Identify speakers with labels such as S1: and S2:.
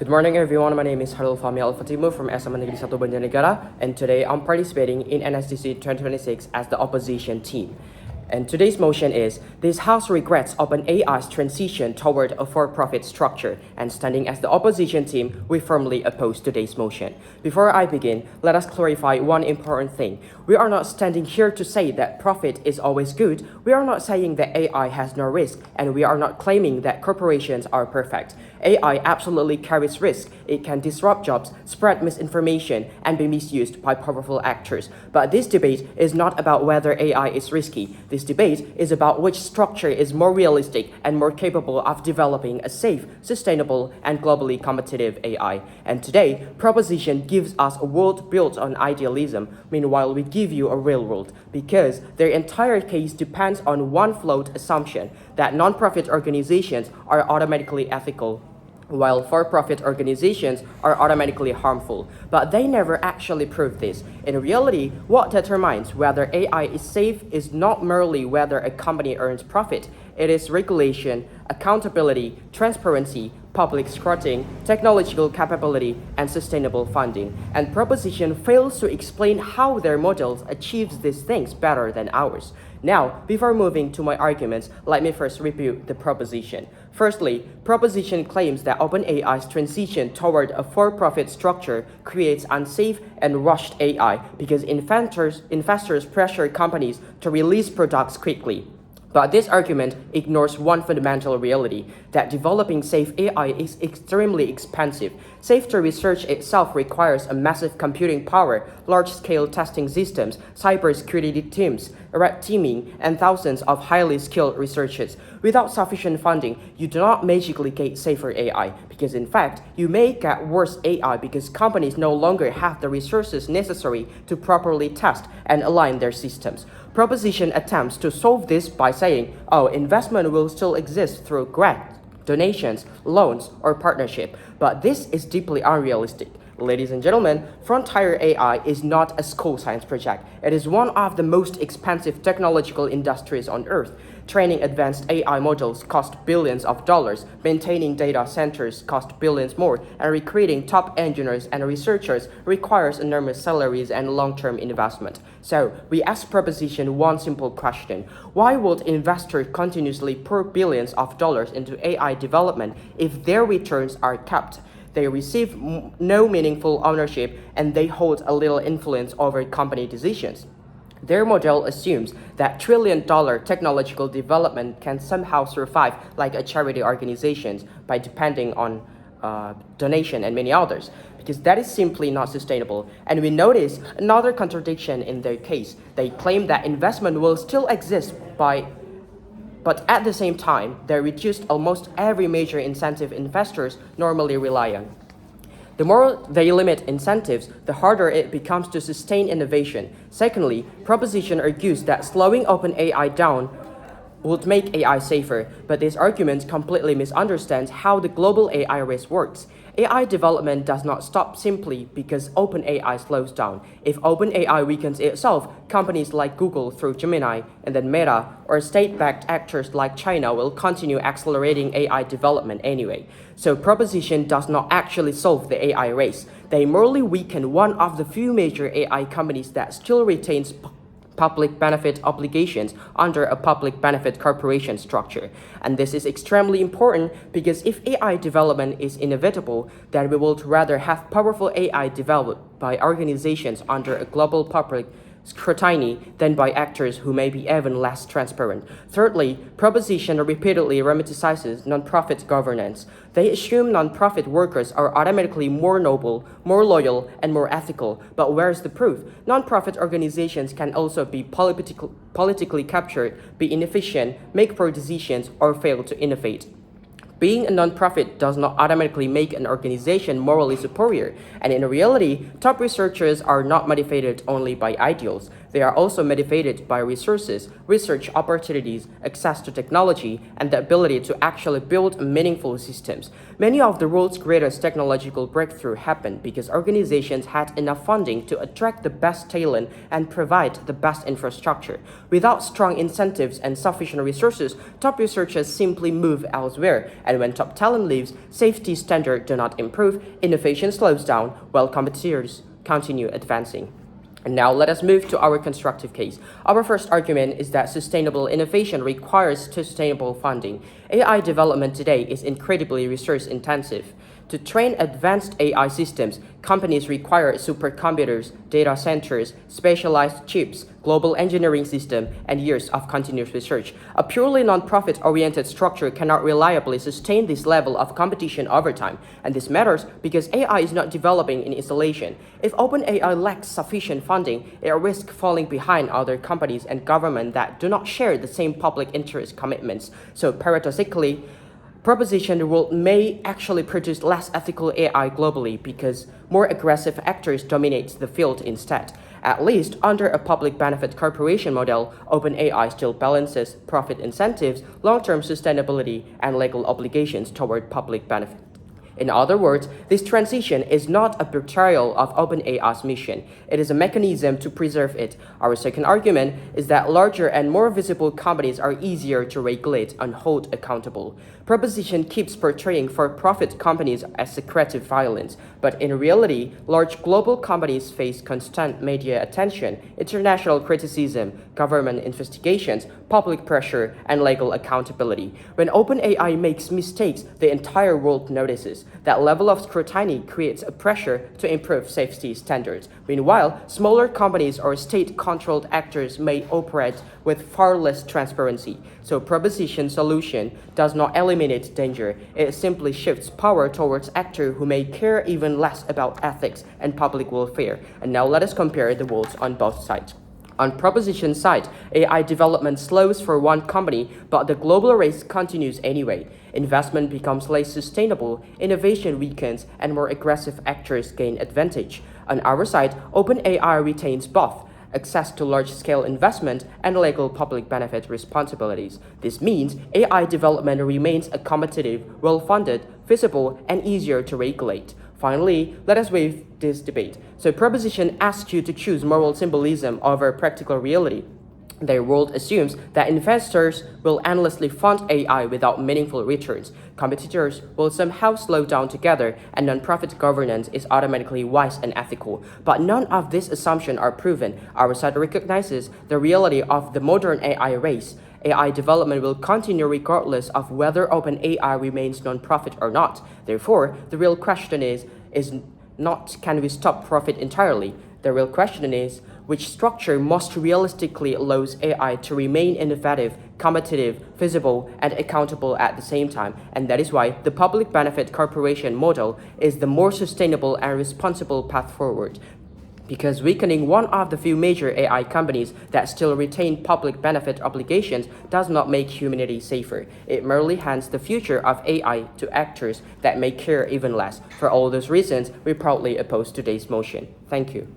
S1: Good morning everyone, my name is Fahmi from SMA Negeri 1 Banjatnegara, and today I'm participating in NSDC 2026 as the opposition team. And today's motion is, this House regrets OpenAI's transition toward a for-profit structure, and standing as the opposition team, we firmly oppose today's motion. Before I begin, let us clarify one important thing. We are not standing here to say that profit is always good, we are not saying that AI has no risk, and we are not claiming that corporations are perfect. AI absolutely carries risk. It can disrupt jobs, spread misinformation, and be misused by powerful actors. But this debate is not about whether AI is risky. This debate is about which structure is more realistic and more capable of developing a safe, sustainable, and globally competitive AI. And today, proposition gives us a world built on idealism. Meanwhile, we give you a real world, because their entire case depends on one flawed assumption, that non-profit organizations are automatically ethical, while for-profit organizations are automatically harmful. But they never actually prove this. In reality, what determines whether AI is safe is not merely whether a company earns profit. It is regulation, accountability, transparency, public scrutiny, technological capability, and sustainable funding. And proposition fails to explain how their models achieves these things better than ours. Now, before moving to my arguments, let me first review the proposition. Firstly, proposition claims that OpenAI's transition toward a for-profit structure creates unsafe and rushed AI because investors pressure companies to release products quickly. But this argument ignores one fundamental reality, that developing safe AI is extremely expensive. Safety research itself requires a massive computing power, large-scale testing systems, cybersecurity teams, red teaming, and thousands of highly skilled researchers. Without sufficient funding, you do not magically get safer AI, because in fact, you may get worse AI because companies no longer have the resources necessary to properly test and align their systems. Proposition attempts to solve this by saying, oh, investment will still exist through grants, donations, loans, or partnership. But this is deeply unrealistic. Ladies and gentlemen, Frontier AI is not a school science project. It is one of the most expensive technological industries on Earth. Training advanced AI models cost billions of dollars, maintaining data centers cost billions more, and recruiting top engineers and researchers requires enormous salaries and long-term investment. So, we ask proposition one simple question. Why would investors continuously pour billions of dollars into AI development if their returns are capped? They receive no meaningful ownership, and they hold a little influence over company decisions. Their model assumes that trillion-dollar technological development can somehow survive like a charity organization by depending on donation and many others, because that is simply not sustainable. And we notice another contradiction in their case. They claim that investment will still exist but at the same time, they reduced almost every major incentive investors normally rely on. The more they limit incentives, the harder it becomes to sustain innovation. Secondly, proposition argues that slowing OpenAI down would make AI safer, but this argument completely misunderstands how the global AI race works. AI development does not stop simply because OpenAI slows down. If OpenAI weakens itself, companies like Google through Gemini, and then Meta, or state-backed actors like China will continue accelerating AI development anyway. So proposition does not actually solve the AI race. They merely weaken one of the few major AI companies that still retains public benefit obligations under a public benefit corporation structure. And this is extremely important because if AI development is inevitable, then we would rather have powerful AI developed by organizations under a global public scrutiny than by actors who may be even less transparent. Thirdly, proposition repeatedly romanticizes nonprofit governance. They assume nonprofit workers are automatically more noble, more loyal, and more ethical. But where's the proof? Nonprofit organizations can also be politically captured, be inefficient, make poor decisions, or fail to innovate. Being a nonprofit does not automatically make an organization morally superior, and in reality, top researchers are not motivated only by ideals. they are also motivated by resources, research opportunities, access to technology, and the ability to actually build meaningful systems. Many of the world's greatest technological breakthroughs happened because organizations had enough funding to attract the best talent and provide the best infrastructure. Without strong incentives and sufficient resources, top researchers simply move elsewhere, and when top talent leaves, safety standards do not improve, innovation slows down, while competitors continue advancing. And now let us move to our constructive case. Our first argument is that sustainable innovation requires sustainable funding. AI development today is incredibly resource intensive. To train advanced AI systems, companies require supercomputers, data centers, specialized chips, global engineering system, and years of continuous research. A purely non-profit-oriented structure cannot reliably sustain this level of competition over time, and this matters because AI is not developing in isolation. If OpenAI lacks sufficient funding, it risks falling behind other companies and governments that do not share the same public interest commitments. So paradoxically, proposition the world may actually produce less ethical AI globally because more aggressive actors dominate the field instead. At least under a public benefit corporation model, OpenAI still balances profit incentives, long-term sustainability, and legal obligations toward public benefit. In other words, this transition is not a betrayal of OpenAI's mission. It is a mechanism to preserve it. Our second argument is that larger and more visible companies are easier to regulate and hold accountable. Proposition keeps portraying for-profit companies as secretive violence, but in reality, large global companies face constant media attention, international criticism, government investigations, public pressure, and legal accountability. When OpenAI makes mistakes, the entire world notices. That level of scrutiny creates a pressure to improve safety standards. Meanwhile, smaller companies or state-controlled actors may operate with far less transparency. So proposition solution does not eliminate danger. It simply shifts power towards actors who may care even less about ethics and public welfare. And now let us compare the worlds on both sides. On proposition side, AI development slows for one company, but the global race continues anyway. Investment becomes less sustainable, innovation weakens, and more aggressive actors gain advantage. On our side, OpenAI retains both access to large-scale investment and legal public benefit responsibilities. This means AI development remains a competitive, well-funded, visible, and easier to regulate. Finally, let us waive this debate. So proposition asks you to choose moral symbolism over practical reality. Their world assumes that investors will endlessly fund AI without meaningful returns. Competitors will somehow slow down together, and non-profit governance is automatically wise and ethical. But none of these assumptions are proven. Our side recognizes the reality of the modern AI race. AI development will continue regardless of whether OpenAI remains non-profit or not. Therefore, the real question is not can we stop profit entirely? The real question is which structure most realistically allows AI to remain innovative, competitive, visible, and accountable at the same time. And that is why the public benefit corporation model is the more sustainable and responsible path forward. Because weakening one of the few major AI companies that still retain public benefit obligations does not make humanity safer. It merely hands the future of AI to actors that may care even less. For all those reasons, we proudly oppose today's motion. Thank you.